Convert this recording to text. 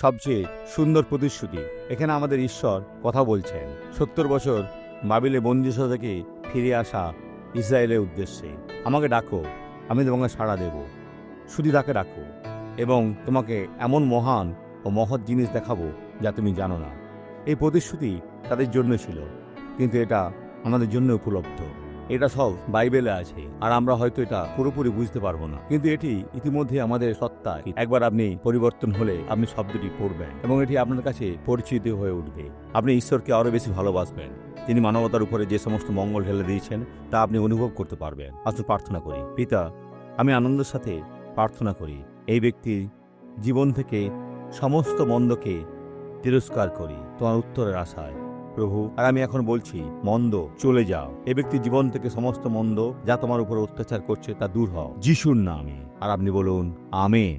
সবচেয়ে সুন্দর প্রতিশ্রুতি। এখানে আমাদের ঈশ্বর কথা বলছেন 70 বছর বাবিলে বন্দিশা থেকে ফিরে আসা ইসরায়েলের উদ্দেশ্যে। আমাকে ডাকো, আমি তোমাকে সাড়া দেব। শুধু তাকে ডাকো এবং তোমাকে এমন মহান ও মহৎ জিনিস দেখাবো যা তুমি জানো না। এই প্রতিশ্রুতি তাদের জন্য ছিল, কিন্তু এটা আমাদের জন্য উপলব্ধ। এটা সব বাইবেলে আছে, আর আমরা হয়তো এটা পুরোপুরি বুঝতে পারবো না, কিন্তু এটি ইতিমধ্যে আমাদের সত্তায়। একবার আপনি পরিবর্তন হলে আপনি শব্দটি পড়বেন এবং এটি আপনার কাছে পরিচিত হয়ে উঠবে। আপনি ঈশ্বরকে আরও বেশি ভালোবাসবেন। তিনি মানবতার উপরে যে সমস্ত মঙ্গল ঢেলে দিয়েছেন তা আপনি অনুভব করতে পারবেন। আসুন প্রার্থনা করি। পিতা, আমি আনন্দের সাথে প্রার্থনা করি, এই ব্যক্তির জীবন থেকে সমস্ত মন্দকে তিরস্কার করি তোমার উত্তরের আশায়। প্রভু, আর আমি এখন বলছি, মন্দ চলে যাও। এ ব্যক্তির জীবন থেকে সমস্ত মন্দ যা তোমার উপর অত্যাচার করছে তা দূর হও, যিশুর নামে। আর আপনি বলুন, আমেন।